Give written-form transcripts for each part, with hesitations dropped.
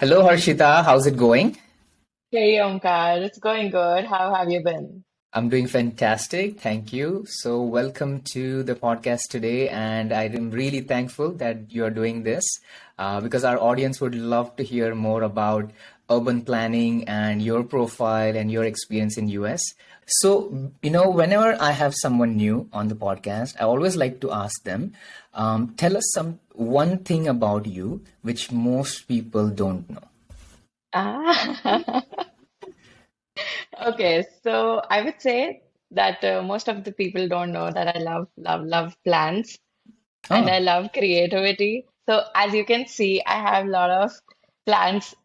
Hello, Harshita. How's it going? Hey Omkar, it's going good. How have you been? I'm doing fantastic. Thank you. So, welcome to the podcast today. And I am really thankful that you're doing this because our audience would love to hear more about urban planning and your profile and your experience in US. So, whenever I have someone new on the podcast, I always like to ask them, tell us some one thing about you which most people don't know. Ah, okay. So I would say that most of the people don't know that I love plants and I Oh, love creativity. So as you can see, I have a lot of plants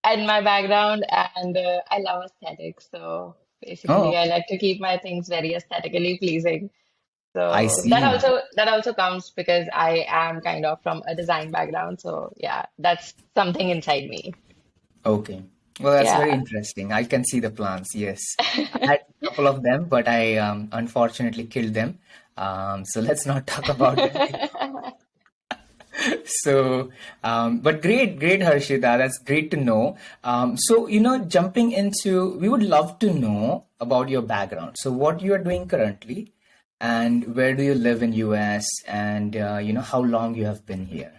in my background and I love aesthetics. So oh, basically, I like to keep my things very aesthetically pleasing. I So that see. also that also comes because I am kind of from a design background. So yeah, that's something inside me. Okay. Well, that's very Yeah. interesting. I can see the plants. Yes. I had a couple of them, but I unfortunately killed them. So let's not talk about them. But great, Harshita. That's great to know. Jumping into, we would love to know about your background. So, what you are doing currently, and where do you live in US, and how long you have been here.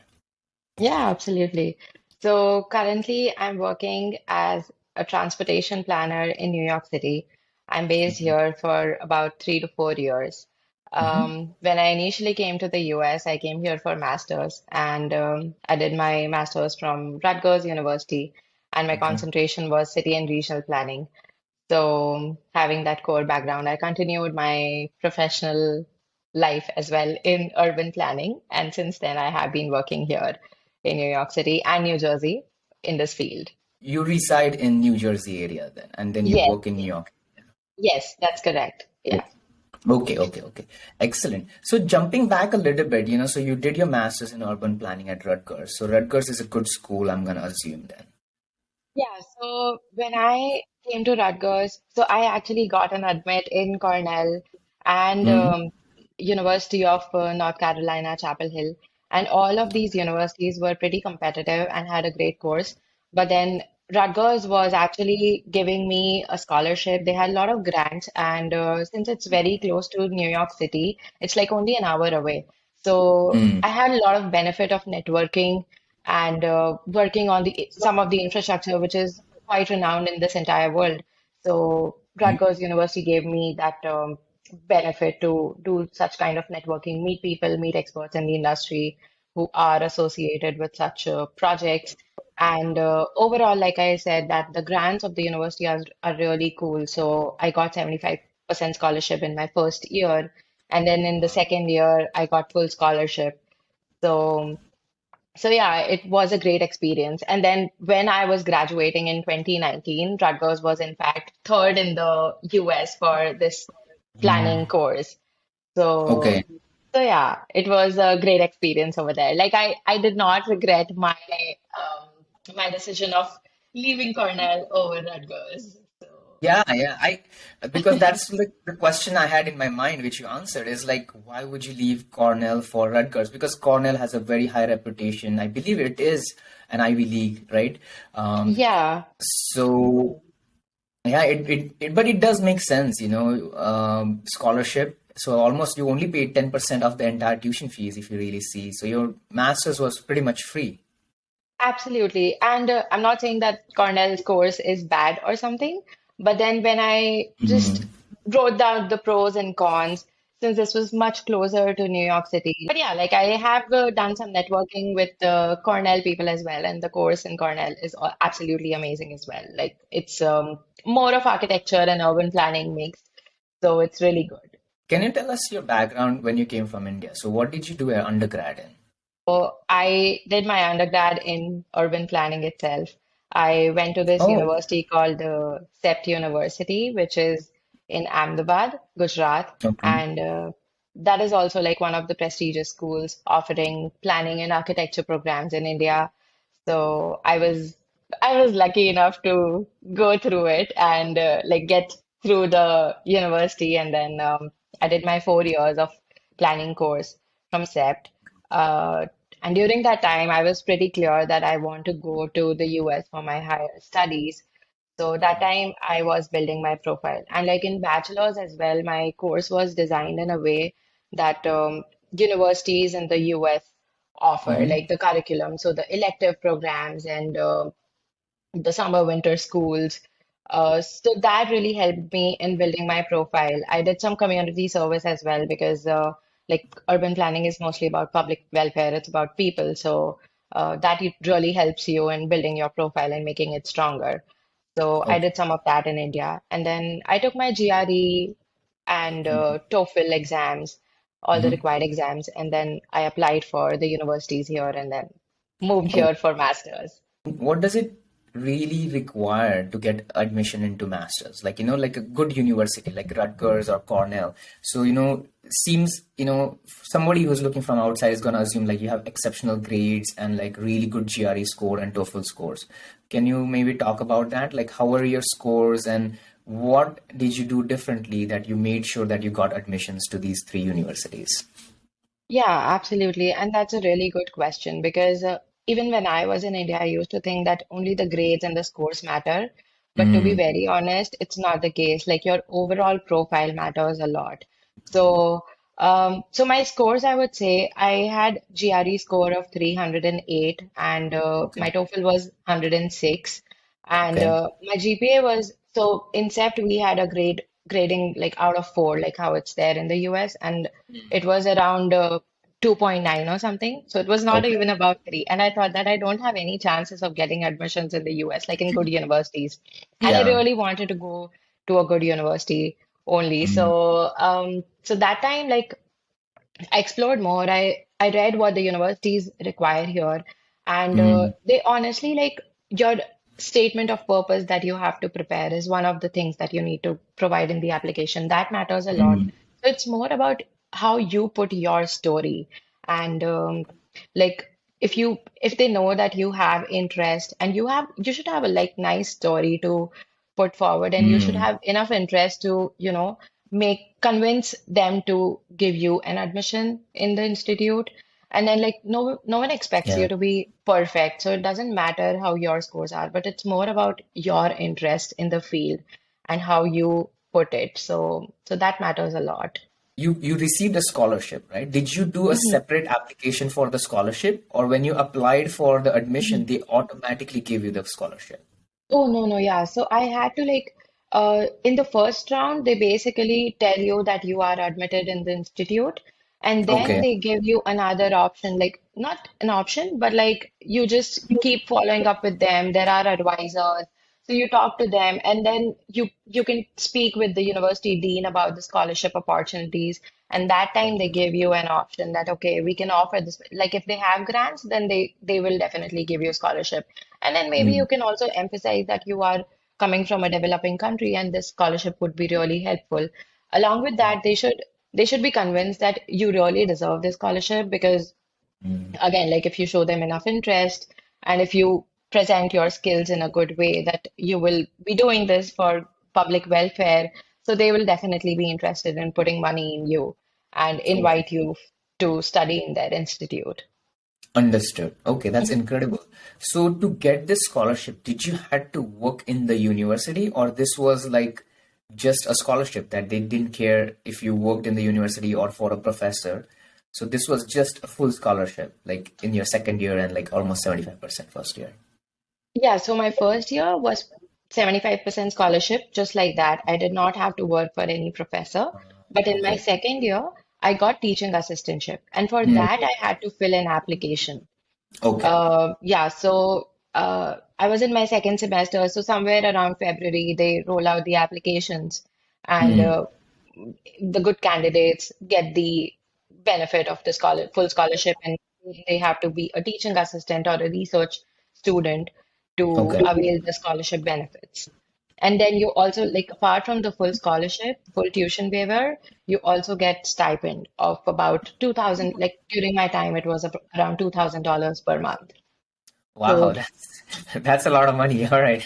Yeah, absolutely. So currently I'm working as a transportation planner in New York City. I'm based here for about 3 to 4 years. Hmm. When I initially came to the US, I came here for master's and I did my master's from Rutgers University and my Okay. concentration was city and regional planning. So, having that core background, I continued my professional life as well in urban planning. And since then, I have been working here in New York City and New Jersey in this field. You reside in New Jersey area then, and then you Yes, work in New York. yes, that's correct. Yeah. Okay. Excellent. So jumping back a little bit, so you did your master's in urban planning at Rutgers. So Rutgers is a good school, I'm gonna assume then. Yeah, so when I came to Rutgers, so I actually got an admit in Cornell and Hmm. University of North Carolina, Chapel Hill. And all of these universities were pretty competitive and had a great course. But then Rutgers was actually giving me a scholarship. They had a lot of grants, and since it's very close to New York City, it's like only an hour away. So Mm. I had a lot of benefit of networking and working on the some of the infrastructure, which is quite renowned in this entire world. So Rutgers University gave me that benefit to do such kind of networking, meet people, meet experts in the industry who are associated with such projects. And overall, like I said, that the grants of the university are really cool. So I got 75% scholarship in my first year. And then in the second year, I got full scholarship. So so yeah, it was a great experience. And then when I was graduating in 2019, Rutgers was in fact third in the US for this planning course. So Okay. so yeah, it was a great experience over there. Like I did not regret my decision of leaving Cornell over Rutgers. So Yeah. I because that's like the question I had in my mind, which you answered, is like, why would you leave Cornell for Rutgers? Because Cornell has a very high reputation. I believe it is an Ivy League, right? Um, yeah. so Yeah, but it does make sense, scholarship. So almost you only paid 10% of the entire tuition fees if you really see. So your master's was pretty much free. Absolutely. And I'm not saying that Cornell's course is bad or something, but then when I just wrote down the pros and cons, since this was much closer to New York City. But yeah, like I have done some networking with the Cornell people as well, and the course in Cornell is absolutely amazing as well. Like it's more of architecture and urban planning mixed, so it's really good. Can you tell us your background when you came from India? So what did you do your undergrad in? So I did my undergrad in urban planning itself. I went to this Oh, university called the CEPT University, which is in Ahmedabad, Gujarat, okay. and that is also like one of the prestigious schools offering planning and architecture programs in India. So I was lucky enough to go through it and like get through the university, and then I did my 4 years of planning course from CEPT. And during that time, I was pretty clear that I want to go to the US for my higher studies. So that time I was building my profile. And like in bachelor's as well, my course was designed in a way that universities in the US offer, Mm-hmm. like the curriculum, so the elective programs and the summer winter schools. So that really helped me in building my profile. I did some community service as well because like urban planning is mostly about public welfare, it's about people. So that it really helps you in building your profile and making it stronger. So I Okay. did some of that in India. And then I took my GRE and TOEFL exams, all the Mm-hmm. required exams, and then I applied for the universities here and then moved Oh, here for masters. what does it really require to get admission into masters? Like, like a good university like Rutgers or Cornell. So, seems, somebody who's looking from outside is going to assume like you have exceptional grades and like really good GRE score and TOEFL scores. Can you maybe talk about that? Like, how are your scores and what did you do differently that you made sure that you got admissions to these three universities? Yeah, absolutely. And that's a really good question because even when I was in India, I used to think that only the grades and the scores matter. But to be Mm, very honest, it's not the case. Like your overall profile matters a lot. So, so my scores, I would say I had GRE score of 308 and okay. my TOEFL was 106 and Okay. my GPA was, so in SEPT we had a grade grading like out of 4, like how it's there in the US, and it was around 2.9 or something. So it was not Okay. even about 3. And I thought that I don't have any chances of getting admissions in the US, like in good universities. And I Yeah. really wanted to go to a good university only. Mm, So that time, like I explored more. I read what the universities require here, and mm, they honestly like your statement of purpose that you have to prepare is one of the things that you need to provide in the application. That matters a lot. mm, So it's more about how you put your story and like if they know that you have interest and you should have a like nice story to put forward and you should mm. have enough interest to make convince them to give you an admission in the institute. And then like no one expects Yeah. you to be perfect, so it doesn't matter how your scores are, but it's more about your interest in the field and how you put it. So that matters a lot. You received a scholarship, right? Did you do a Mhm. separate application for the scholarship, or when you applied for the admission, they automatically gave you the scholarship? Oh, no, no, yeah. So I had to like, in the first round, they basically tell you that you are admitted in the institute, and then Okay. they give you another option, like not an option, but like you just keep following up with them. There are advisors, so you talk to them, and then you can speak with the university dean about the scholarship opportunities. And that time they give you an option that okay, we can offer this. Like if they have grants, then they will definitely give you a scholarship. And then maybe Mm, you can also emphasize that you are coming from a developing country and this scholarship would be really helpful. Along with that, they should be convinced that you really deserve this scholarship because mm. again, like if you show them enough interest and if you present your skills in a good way that you will be doing this for public welfare, so they will definitely be interested in putting money in you and Okay. invite you to study in their institute. Understood. Okay, that's incredible. So to get this scholarship, did you had to work in the university, or this was like just a scholarship that they didn't care if you worked in the university or for a professor? So this was just a full scholarship, like in your second year and like almost 75% first year. Yeah, so my first year was 75% scholarship, just like that. I did not have to work for any professor. But in my Okay. second year, I got teaching assistantship. And for Mm, that, I had to fill an application. okay. Yeah, so I was in my second semester. So somewhere around February, they roll out the applications. And Mm, the good candidates get the benefit of the full scholarship, and they have to be a teaching assistant or a research student to okay. avail the scholarship benefits. And then you also, like, apart from the full scholarship, full tuition waiver, you also get stipend of about 2000, like during my time, it was around $2,000 per month. Wow, So that's a lot of money. All right.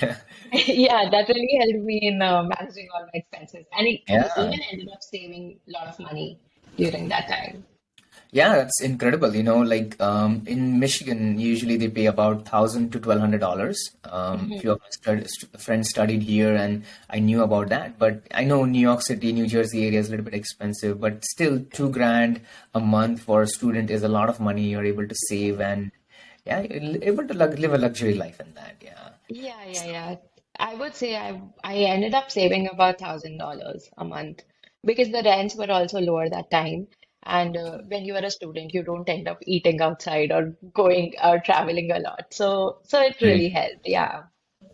yeah, that really helped me in managing all my expenses. And I Yeah. even ended up saving a lot of money during that time. Yeah, that's incredible. Like in Michigan, usually they pay about $1,000 to $1,200. A few of my friends studied here, and I knew about that. But I know New York City, New Jersey area is a little bit expensive, but still 2 grand a month for a student is a lot of money. You're able to save and yeah, you're able to live a luxury life in that. Yeah. Yeah. I would say I ended up saving about $1,000 a month because the rents were also lower that time. And when you are a student, you don't end up eating outside or going or traveling a lot. So it Right. really helped. Yeah.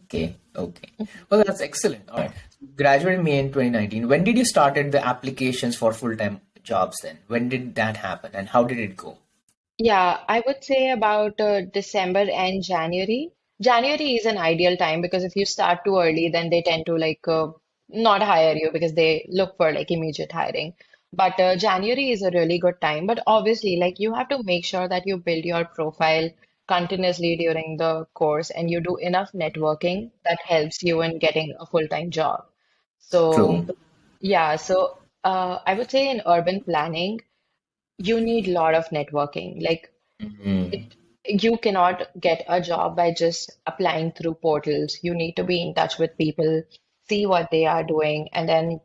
Okay. Okay. Well, that's excellent. All right. Graduated May in 2019. When did you started the applications for full-time jobs then? When did that happen and how did it go? Yeah, I would say about December and January. January is an ideal time because if you start too early, then they tend to not hire you because they look for like immediate hiring. But January is a really good time. But obviously, like you have to make sure that you build your profile continuously during the course and you do enough networking that helps you in getting a full-time job. So, True. yeah, so I would say in urban planning you need a lot of networking. Like Mm-hmm. it, you cannot get a job by just applying through portals. You need to be in touch with people, see what they are doing, and then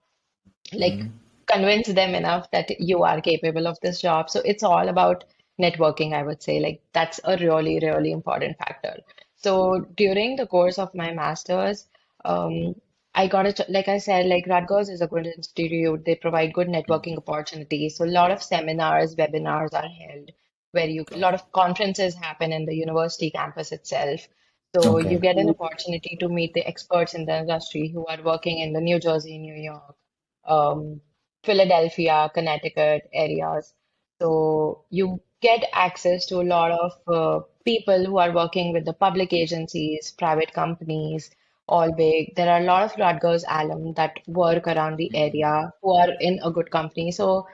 like convince them enough that you are capable of this job. So it's all about networking, I would say. Like that's a really, really important factor. So during the course of my master's, um, I got like I said, like Rutgers is a good institute. They provide good networking opportunities. So a lot of seminars, webinars are held where a lot of conferences happen in the university campus itself. So you Okay. get an opportunity to meet the experts in the industry who are working in the New Jersey, New York, um, Philadelphia, Connecticut areas. So you get access to a lot of people who are working with the public agencies, private companies, all big. There are a lot of Rutgers alum that work around the area who are in a good company. So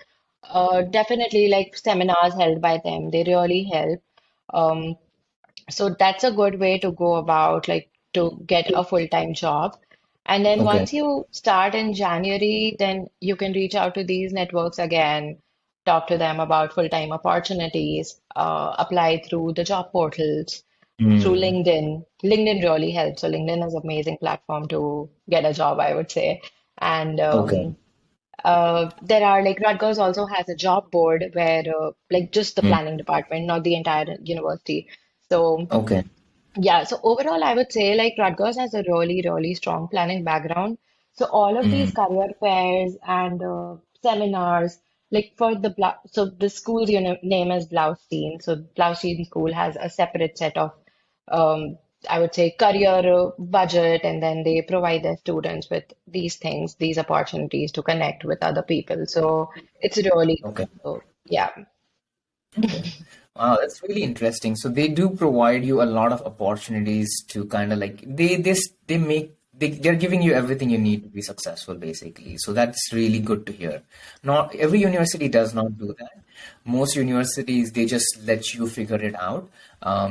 definitely like seminars held by them, they really help. Um, so that's a good way to go about like to get a full-time job. And then Okay. once you start in January, then you can reach out to these networks again, talk to them about full-time opportunities, apply through the job portals, through Mm. LinkedIn. LinkedIn really helps. So LinkedIn is an amazing platform to get a job, I would say. And Okay. there are like Rutgers also has a job board where like just the Mm. planning department, not the entire university. So Okay. yeah, so overall, I would say like Rutgers has a really, really strong planning background. So all of these Mm. career fairs and seminars, like for the so the school's name is Blaustein. So Blaustein School has a separate set of, um, I would say, career budget, and then they provide their students with these things, these opportunities to connect with other people. So it's really good. Okay. So yeah. Okay. Wow, that's really interesting. So they do provide you a lot of opportunities to kind of like they're giving you everything you need to be successful basically. So that's really good to hear. Not every university does not do that. Most universities they just let you figure it out.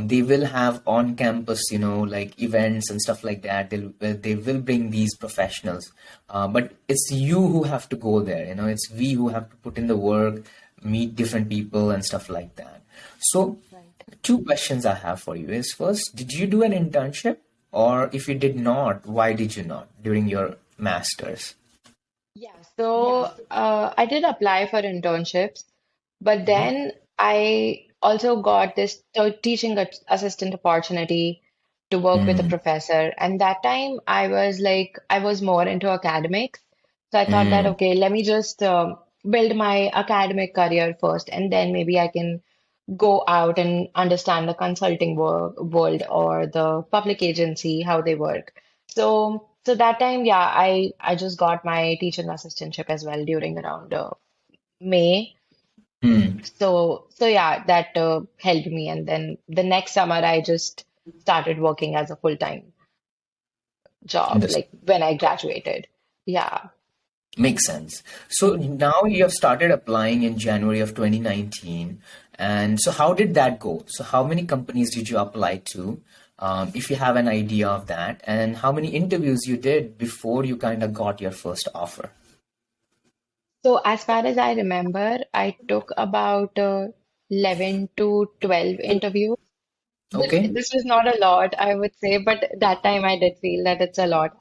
They will have on campus, like events and stuff like that. They will bring these professionals, but it's you who have to go there. It's we who have to put in the work, meet different people and stuff like that. So, Right. two questions I have for you is first, did you do an internship? Or if you did not, why did you not during your master's? Yeah, so I did apply for internships, but then I also got this teaching assistant opportunity to work with a Mm, professor. And that time I was like, I was more into academics. So I thought that, mm, okay, let me just build my academic career first, and then maybe I can go out and understand the consulting world or the public agency, how they work. So that time, yeah, I just got my teaching assistantship as well during around May. mm. So yeah, that helped me. And then the next summer, I just started working as a full-time job, Understood. like when I graduated. Yeah. Makes sense. So Mhm. now you have started applying in January of 2019. And so how did that go? So how many companies did you apply to? If you have an idea of that, and how many interviews you did before you kind of got your first offer? So as far as I remember, I took about 11 to 12 interviews. Okay. This is not a lot, I would say, but that time I did feel that it's a lot.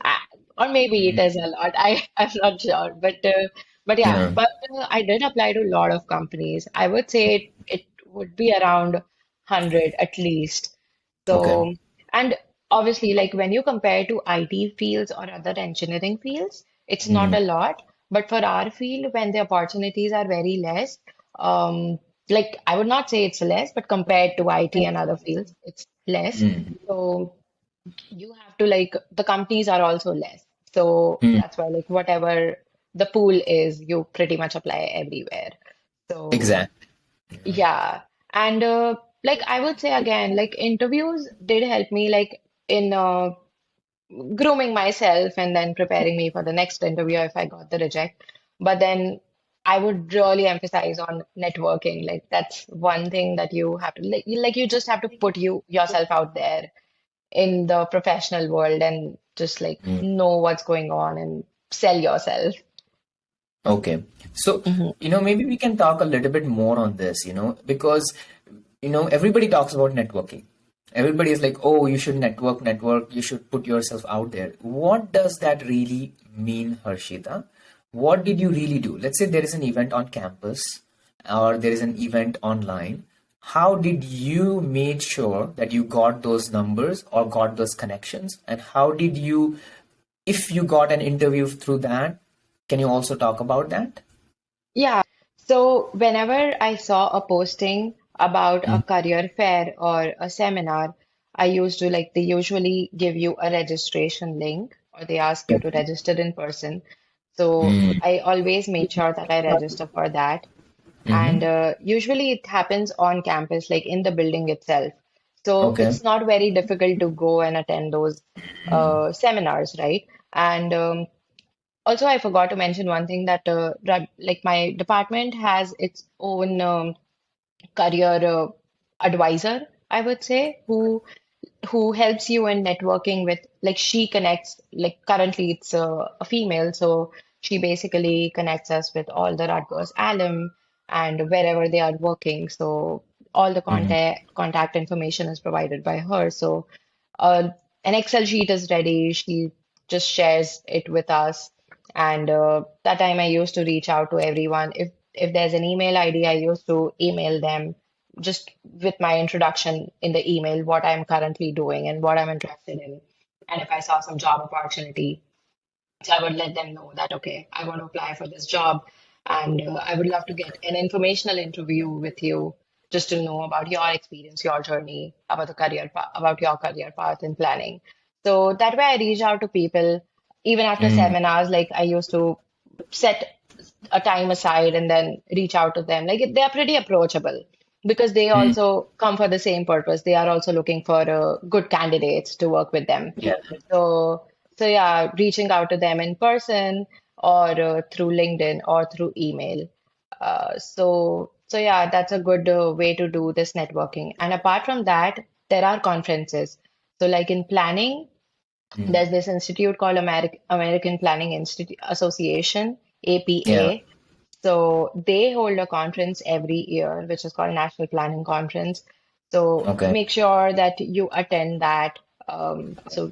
Or maybe it is a lot. I'm not sure. But yeah, Yeah. but I did apply to a lot of companies. I would say it would be around 100 at least. Okay. So, and obviously, like when you compare to IT fields or other engineering fields, it's not Mm. a lot. But for our field, when the opportunities are very less, like I would not say it's less, but compared to IT and other fields, it's less. Mm. So you have to like the companies are also less. So Mm. that's why like whatever the pool is, you pretty much apply everywhere. So Exactly. yeah. And like I would say again, like interviews did help me like in grooming myself and then preparing me for the next interview if I got the reject. But then I would really emphasize on networking. Like that's one thing that you have to like you just have to put yourself out there in the professional world and just like Mm. know what's going on and sell yourself. Okay. So, Mhm. maybe we can talk a little bit more on this, because, everybody talks about networking. Everybody is like, oh, you should network, you should put yourself out there. What does that really mean, Harshita? What did you really do? Let's say there is an event on campus or there is an event online. How did you make sure that you got those numbers or got those connections? And how did you, if you got an interview through that, can you also talk about that? Yeah. So whenever I saw a posting about a Mm. career fair or a seminar, I used to like they usually give you a registration link or they ask you to register in person. So Mm. I always made sure that I register for that. And Mm-hmm. usually it happens on campus, like in the building itself. So Okay. it's not very difficult to go and attend those seminars, right? And also, I forgot to mention one thing that like my department has its own career advisor, I would say, who helps you in networking with like she connects like currently it's a female, so she basically connects us with all the Rutgers alum and wherever they are working. So all the Mm-hmm. contact information is provided by her. So uh, an Excel sheet is ready. She just shares it with us. And that time I used to reach out to everyone. If there's an email ID, I used to email them just with my introduction in the email, what I'm currently doing and what I'm interested in. And if I saw some job opportunity, so I would let them know that, okay, I want to apply for this job and I would love to get an informational interview with you just to know about your experience, your journey, about about your career path in planning. So that way I reach out to people even after Mm. seminars, like I used to set a time aside and then reach out to them. Like they are pretty approachable because they Mm. also come for the same purpose. They are also looking for good candidates to work with them. Yeah. So, so yeah, reaching out to them in person or through LinkedIn or through email. So yeah, that's a good way to do this networking. And apart from that, there are conferences. So like in planning, Mm. there's this institute called American Planning Institute Association, Yeah. APA. So they hold a conference every year, which is called National Planning Conference. So Okay. make sure that you attend that. So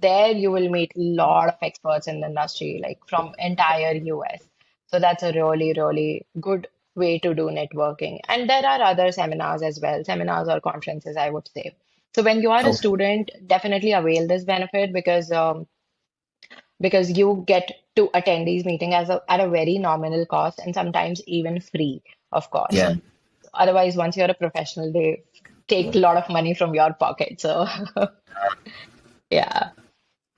there you will meet a lot of experts in the industry, like from entire US. So that's a really, really good way to do networking. And there are other seminars as well, seminars or conferences, I would say. So when you are a Okay. student, definitely avail this benefit because you get to attend these meetings at a very nominal cost and sometimes even free, of course. Yeah. Otherwise, once you're a professional, they take a lot of money from your pocket. So yeah.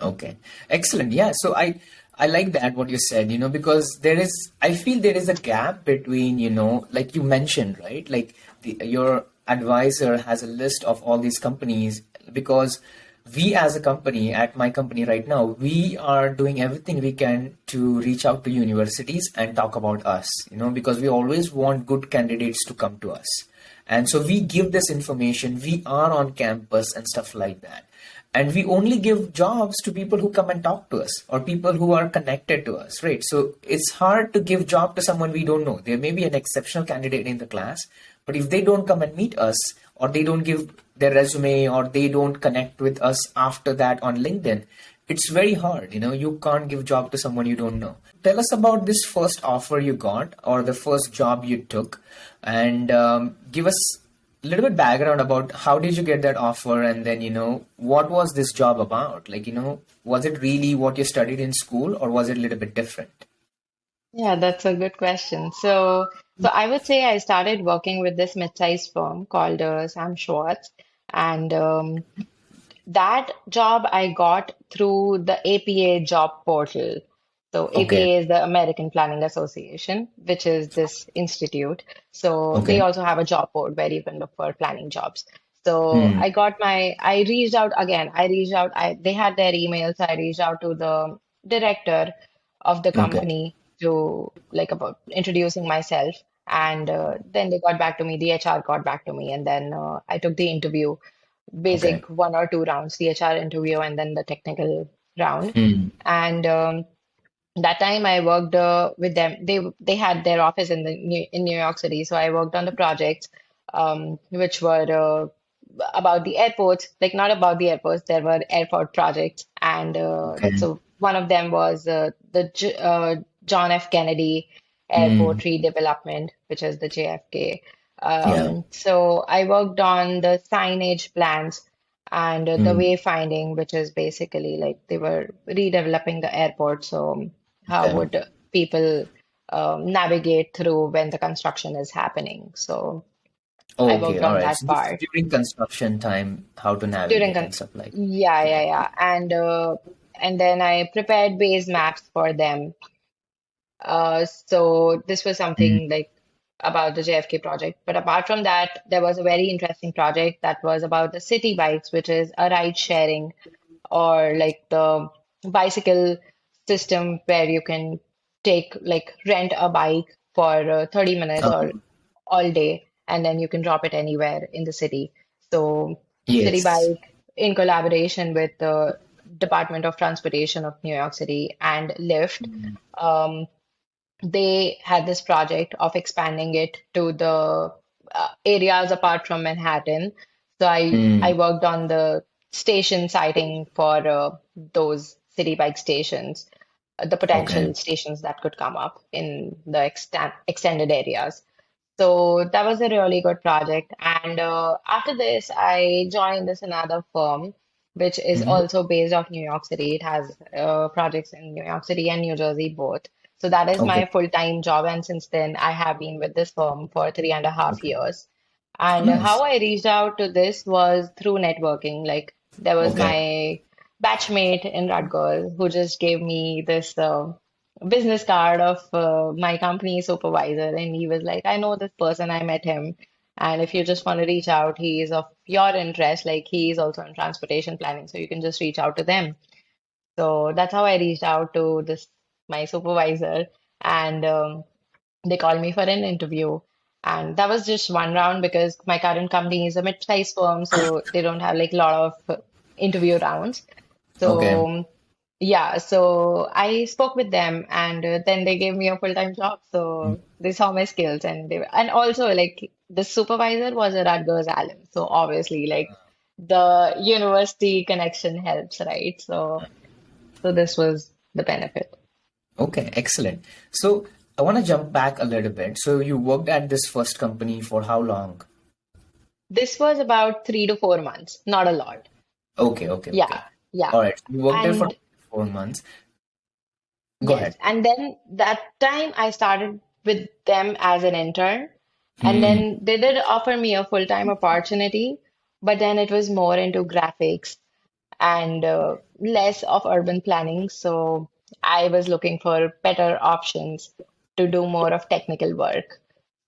Okay. Excellent. Yeah. So I like that what you said, because I feel there is a gap between, like you mentioned, right? Like your advisor has a list of all these companies because we as a company at my company right now, we are doing everything we can to reach out to universities and talk about us, because we always want good candidates to come to us. And so we give this information, we are on campus and stuff like that. and we only give jobs to people who come and talk to us or people who are connected to us, right? So it's hard to give job to someone we don't know. There may be an exceptional candidate in the class, but if they don't come and meet us, or they don't give their resume, or they don't connect with us after that on LinkedIn, it's very hard. You can't give job to someone you don't know. Tell us about this first offer you got, or the first job you took, and give us a little bit background about how did you get that offer, and then what was this job about? Like, was it really what you studied in school, or was it a little bit different? Yeah, that's a good question. So I would say I started working with this mid-sized firm called Sam Schwartz, and that job I got through the APA job portal. So Okay. APA is the American Planning Association, which is this institute. So they Okay. also have a job board where you can look for planning jobs. So Hmm. I reached out again. They had their email, so I reached out to the director of the Okay. company to like about introducing myself. And then they got back to me, the HR got back to me, and then I took the interview, Okay. basic 1 or 2 rounds, the HR interview and then the technical round. Hmm. And that time I worked with them. They had their office in New York City, so I worked on the projects, which were about the airports, like not about the airports. There were airport projects, and Okay. so one of them was John F. Kennedy Airport Hmm. redevelopment, which is the JFK. Yeah. So I worked on the signage plans and the Hmm. wayfinding, which is basically like they were redeveloping the airport. So how Okay. would people navigate through when the construction is happening? So I Okay. worked All on right. that So this is part during construction time, how to during navigate con and stuff like. yeah, yeah, yeah. And then I prepared base maps for them. So this was Hmm. something like about the JFK project. But apart from that, there was a very interesting project that was about the city bikes, which is a ride sharing or like the bicycle system where you can take like rent a bike for 30 minutes Okay. or all day, and then you can drop it anywhere in the city. So City Yes. Bike, in collaboration with the Department of Transportation of New York City and Lyft, Hmm. um, they had this project of expanding it to the areas apart from Manhattan. So I Hmm. worked on the station siting for those city bike stations, the Okay. potential stations that could come up in the extended areas. So that was a really good project. And after this, I joined this another firm, which is Hmm. also based off New York City. It has projects in New York City and New Jersey both. So that is Okay. my full-time job. And since then, I have been with this firm for 3.5 years. And how Nice. I reached out to this was through networking. Like there was Okay. my batchmate in Rutgers who just gave me this business card of my company supervisor, and he was like, "I know this person. I met him, and if you just want to reach out, he is of your interest. Like he is also in transportation planning, so you can just reach out to them." So that's how I reached out to this my supervisor, and they called me for an interview. And that was just one round because my current company is a mid-sized firm, so they don't have like a lot of interview rounds. Okay. So yeah, so I spoke with them, and then they gave me a full-time job. So they saw my skills, and and also like the supervisor was a Rutgers alum, so obviously like the university connection helps, right? So this was the benefit. Okay. Excellent. So I want to jump back a little bit. So you worked at this first company for how long? This was about 3 to 4 months, not a lot. Okay. Okay. Okay. Yeah, yeah. All right. You worked there for And 4 months. Go yes, ahead. and then that time I started with them as an intern, and Hmm. then they did offer me a full-time opportunity, but then it was more into graphics and less of urban planning. So I was looking for better options to do more of technical work.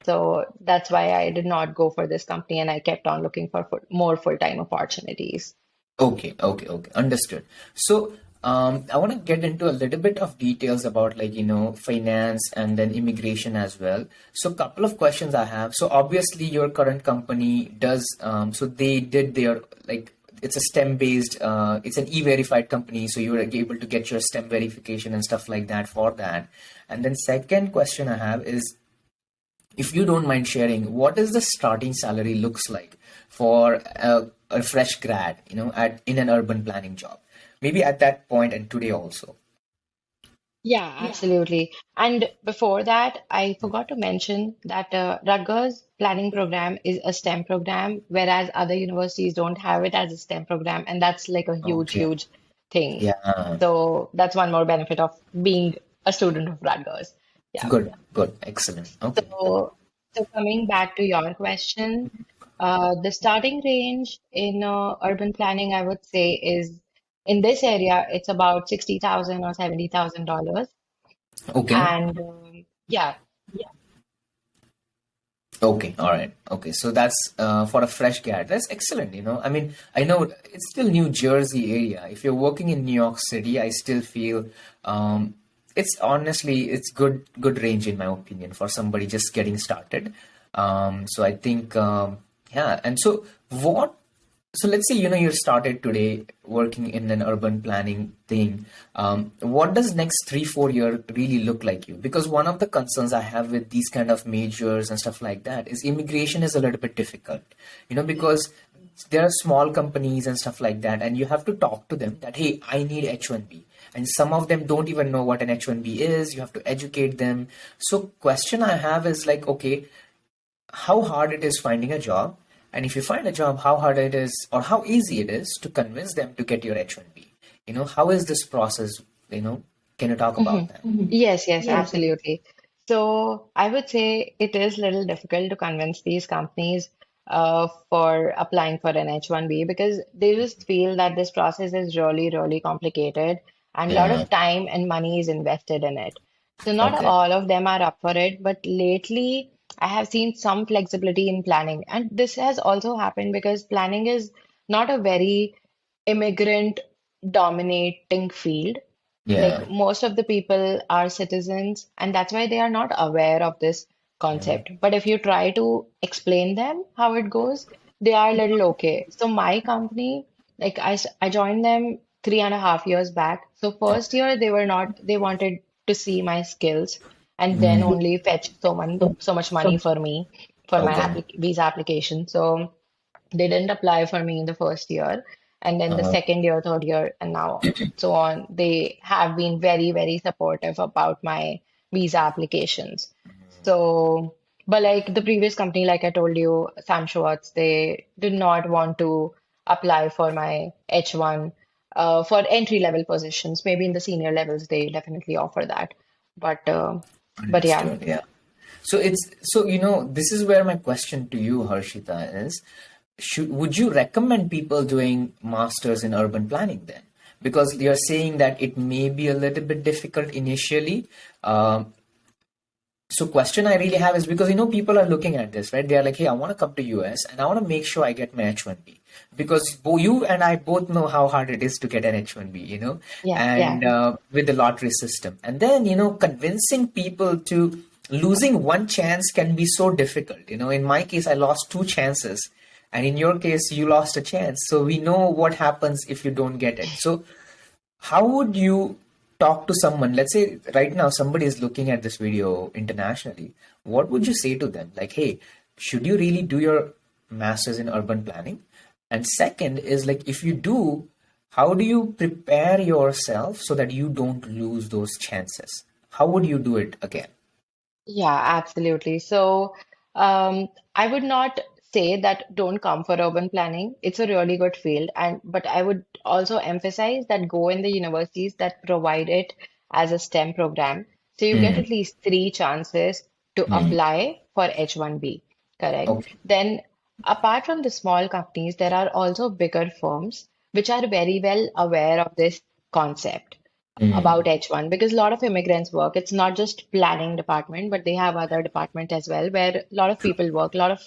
So that's why I did not go for this company and I kept on looking for more full-time opportunities. Okay, okay, okay. Understood. So, I want to get into a little bit of details about like, finance and then immigration as well. So, couple of questions I have. So, obviously, your current company does, so they did their, like, it's a STEM based, it's an e-verified company, so you're able to get your STEM verification and stuff like that for that. And then second question I have is, if you don't mind sharing, what is the starting salary looks like for a fresh grad, at in an urban planning job, maybe at that point and today also. Yeah, absolutely. And before that, I forgot to mention that Rutgers planning program is a STEM program, whereas other universities don't have it as a STEM program, and that's like a huge, Okay. huge thing. Yeah. So that's one more benefit of being a student of Rutgers. Yeah. Good. Good. Excellent. Okay. So coming back to your question, the starting range in urban planning, I would say, is in this area, it's about 60,000 or $70,000. Okay. And yeah, Okay, all right. Okay, so that's for a fresh grad. That's excellent. I mean, I know it's still New Jersey area. If you're working in New York City, I still feel it's honestly it's good range in my opinion for somebody just getting started. So I think yeah. And so what so let's say you started today working in an urban planning thing. What does next 3 4 year really look like you? Because one of the concerns I have with these kind of majors and stuff like that is immigration is a little bit difficult. Because there are small companies and stuff like that, and you have to talk to them that, hey, I need H1B, and some of them don't even know what an H1B is. You have to educate them. So question I have is like, okay, how hard it is finding a job, and if you find a job, how hard it is or how easy it is to convince them to get your H1B. How is this process? Can you talk about that? yes, yes, absolutely. So I would say it is a little difficult to convince these companies for applying for an H-1B because they just feel that this process is really, really complicated and a lot Yeah. of time and money is invested in it. So not Okay. all of them are up for it, but lately I have seen some flexibility in planning. And this has also happened because planning is not a very immigrant dominating field. Yeah. Like most of the people are citizens, and that's why they are not aware of this Yeah. concept. But if you try to explain them how it goes, they are a little okay. So my company, like I joined them 3.5 years back. So first Okay. year they wanted to see my skills and then Mm. only fetch so much money for me for my Okay. visa application. So they didn't apply for me in the first year, and then the Uh, second year, third year, and now so on. They have been very, very supportive about my visa applications. So, but like the previous company, like I told you, Sam Schwartz, they did not want to apply for my H1 for entry level positions. Maybe in the senior levels, they definitely offer that. But yeah. Understood. Yeah. This is where my question to you, Harshita, is: would you recommend people doing masters in urban planning then? Because you're saying that it may be a little bit difficult initially. Um, so question I really have is because people are looking at this, right? They are like, hey, I want to come to US and I want to make sure I get my H1B, because you and I both know how hard it is to get an H1B, Yeah, yeah. and with the lottery system. And then convincing people to losing one chance can be so difficult. In my case, I lost two chances, and in your case, you lost a chance. So we know what happens if you don't get it. So how would you talk to someone? Let's say right now somebody is looking at this video internationally. What would you say to them? Like, hey, should you really do your master's in urban planning? And second is like, if you do, how do you prepare yourself so that you don't lose those chances? How would you do it again? Yeah, absolutely. So, I would not say that don't come for urban planning. It's a really good field, and but I would also emphasize that go in the universities that provide it as a STEM program. So you get Mm, at least three chances to mm, apply for H-1B, correct? okay. Then, apart from the small companies, there are also bigger firms which are very well aware of this concept Mm, about H1 because a lot of immigrants work. It's not just planning department, but they have other department as well where a lot of people work, a lot of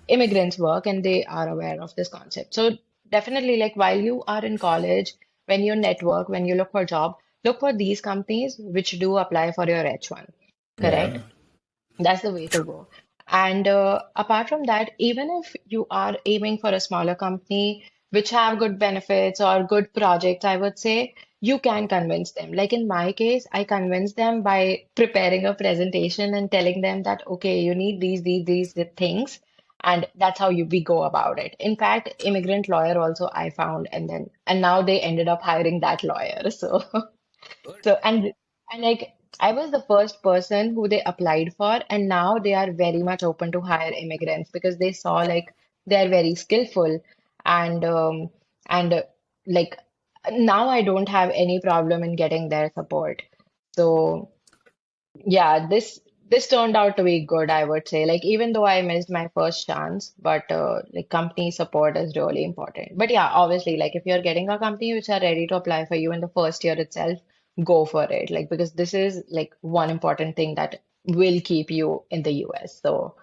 immigrants work, and they are aware of this concept. So definitely, like while you are in college, when you network, when you look for job, look for these companies which do apply for your H1. Correct? yeah. That's the way to True. go. And apart from that, even if you are aiming for a smaller company, which have good benefits or good projects, I would say you can convince them. Like in my case, I convinced them by preparing a presentation and telling them that, okay, you need these things, and that's how we go about it. In fact, immigrant lawyer also I found, and now they ended up hiring that lawyer. So Good. so and like I was the first person who they applied for, and now they are very much open to hire immigrants because they saw like they are very skillful and like now I don't have any problem in getting their support. So yeah, this turned out to be good, I would say. Like even though I missed my first chance, but like company support is really important. But yeah, obviously, like if you're getting a company which are ready to apply for you in the first year itself, go for it. Like because this is like one important thing that will keep you in the US. So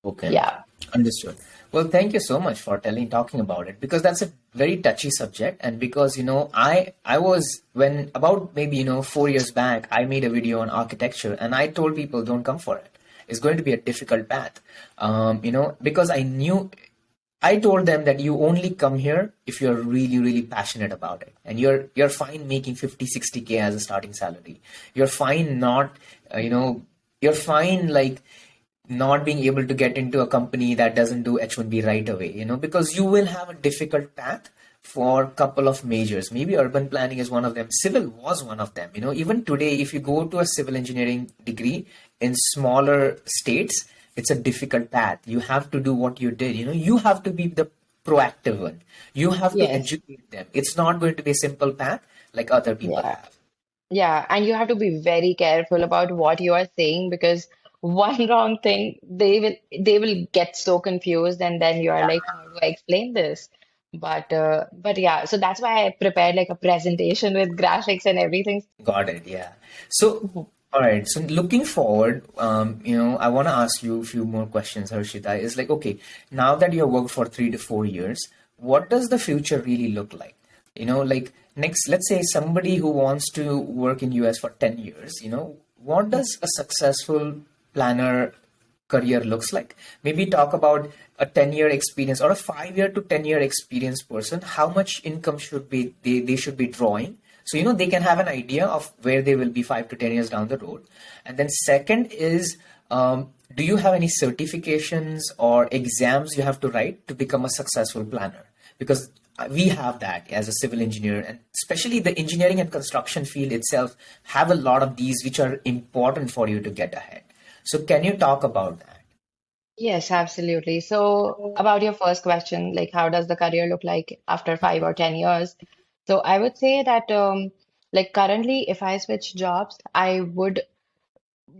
Okay, yeah, understood. Well, thank you so much for talking about it because that's a very touchy subject, and because I was when about maybe 4 years back I made a video on architecture, and I told people don't come for it. It's going to be a difficult path, because I told them that you only come here if you're really, really passionate about it. And you're fine making 50, 60K as a starting salary. You're fine not, you're fine like not being able to get into a company that doesn't do H1B right away, because you will have a difficult path for a couple of majors. Maybe urban planning is one of them. Civil was one of them. Even today, if you go to a civil engineering degree in smaller states, it's a difficult path. You have to do what you did. You have to be the proactive one. You have to yes, educate them. It's not going to be a simple path like other people yeah. have. Yeah, and you have to be very careful about what you are saying because one wrong thing, they will get so confused, and then you are like, how do I explain this? But yeah, so that's why I prepared like a presentation with graphics and everything. Got it. Yeah. So, Mhm. all right. So, looking forward, I want to ask you a few more questions, Harshita. Is like, okay, now that you have worked for 3 to 4 years, what does the future really look like? Like next, let's say somebody who wants to work in US for 10 years, what does a successful planner career looks like? Maybe talk about a 10-year experience or a 5-year to 10-year experience person, how much income should be they should be drawing. So, they can have an idea of where they will be 5 to 10 years down the road. And then second is, do you have any certifications or exams you have to write to become a successful planner? Because we have that as a civil engineer, and especially the engineering and construction field itself have a lot of these which are important for you to get ahead. So can you talk about that? Yes, absolutely. So about your first question, like how does the career look like after 5 or 10 years? So I would say that like currently, if I switch jobs, I would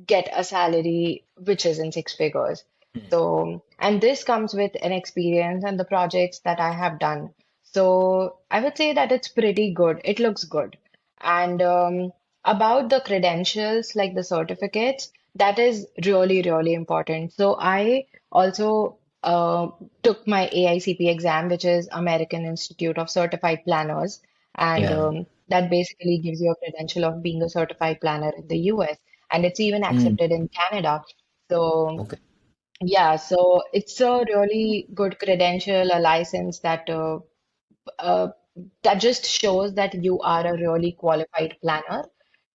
get a salary which is in six figures. So, and this comes with an experience and the projects that I have done. So, I would say that it's pretty good. It looks good. And about the credentials, like the certificates, that is really, really important. So, I also took my AICP exam, which is American Institute of Certified Planners, and Yeah. that basically gives you a credential of being a certified planner in the US, and it's even Mm. accepted in Canada. So Okay. yeah, so it's a really good credential, a license uh, that just shows that you are a really qualified planner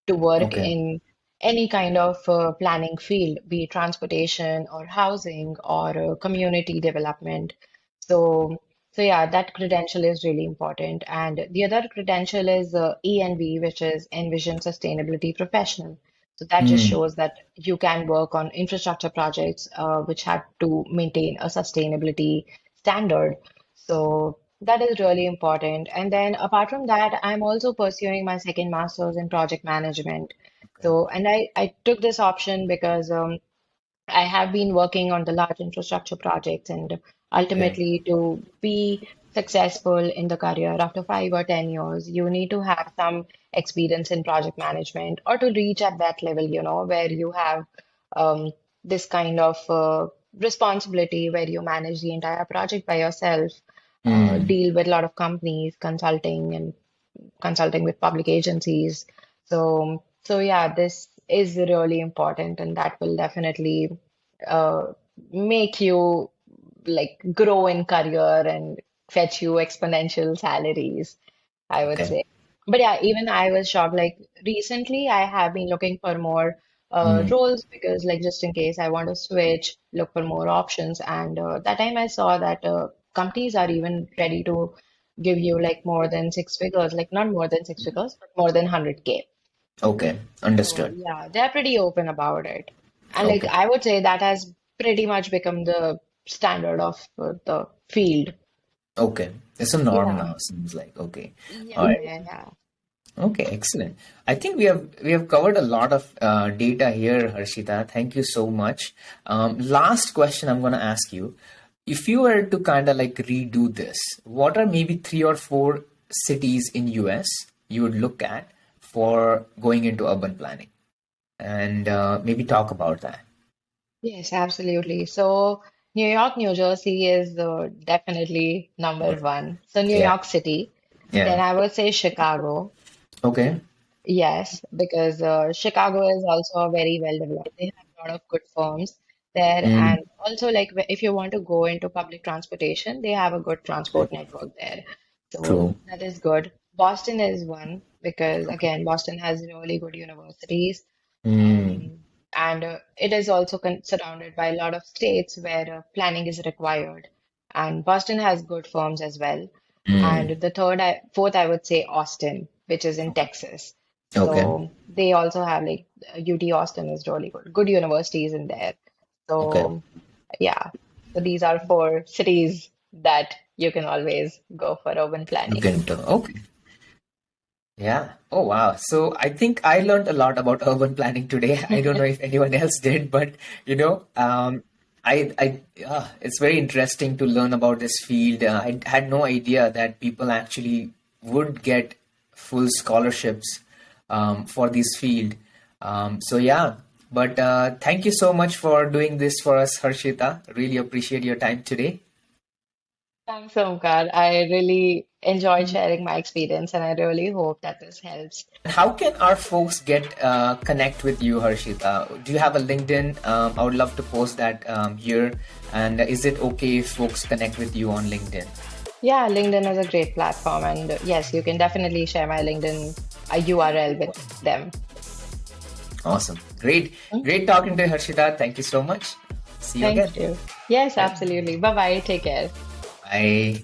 to work Okay. in any kind of planning field, be it transportation or housing or community development. So, so yeah, that credential is really important. And the other credential is ENV, which is Envision Sustainability Professional. So that just Mm. shows that you can work on infrastructure projects which have to maintain a sustainability standard. So that is really important. And then apart from that, I'm also pursuing my second master's in project management. Okay. So, and I took this option because I have been working on the large infrastructure projects, and Okay. ultimately, to be successful in the career after 5 or 10 years, you need to have some experience in project management or to reach at that level, where you have um, this kind of responsibility where you manage the entire project by yourself, Mm. deal with a lot of companies, consulting with public agencies. So yeah, this is really important, and that will definitely uh, make you like grow in career and fetch you exponential salaries, I would Okay. say. But yeah, even I was shocked. Like recently, I have been looking for more Mm, roles because, like, just in case I want to switch, look for more options. And that time I saw that companies are even ready to give you like more than six figures, like not more than six figures, but more than 100K. okay. So Understood. yeah, they're pretty open about it. And like Okay. I would say that has pretty much become the standard of the field. Okay. It's a norm Yeah. now, seems like. Okay. All Yeah, right. yeah, yeah. Okay, excellent. I think we have covered a lot of data here, Harshita. Thank you so much. Last question I'm going to ask you. If you were to kind of like redo this, what are maybe three or four cities in US you would look at for going into urban planning? And maybe talk about that. Yes, absolutely. So New York, New Jersey is definitely number one. So New Yeah. York City. Then Yeah. I would say Chicago. Okay. Yes, because Chicago is also a very well developed. They have a lot of good firms there, Mm, and also like if you want to go into public transportation, they have a good transport network there. So true. that is good. Boston is one because again, Boston has really good universities. Mm, Um, and it is also surrounded by a lot of states where planning is required. And Boston has good firms as well. mm. And the fourth, I would say Austin, which is in Texas. Okay. So they also have like UT Austin is really good, good universities in there. Okay. So yeah, so these are four cities that you can always go for urban Look planning. into. Okay. Yeah. Oh, wow. So I think I learned a lot about urban planning today. I don't know if anyone else did, but it's very interesting to learn about this field. I had no idea that people actually would get full scholarships for this field. So yeah, but thank you so much for doing this for us, Harshita. Really appreciate your time today. Thanks, Omkar. I really enjoyed sharing my experience and I really hope that this helps. How can our folks get connect with you, Harshita? Do you have a LinkedIn? I would love to post that here. And is it okay if folks connect with you on LinkedIn? Yeah, LinkedIn is a great platform, and yes, you can definitely share my LinkedIn URL with them. Awesome. Great. Mm, Great talking to you, Harshita. Thank you so much. See you again. thank you. Yes, Yeah. absolutely. Bye bye. Take care. Bye.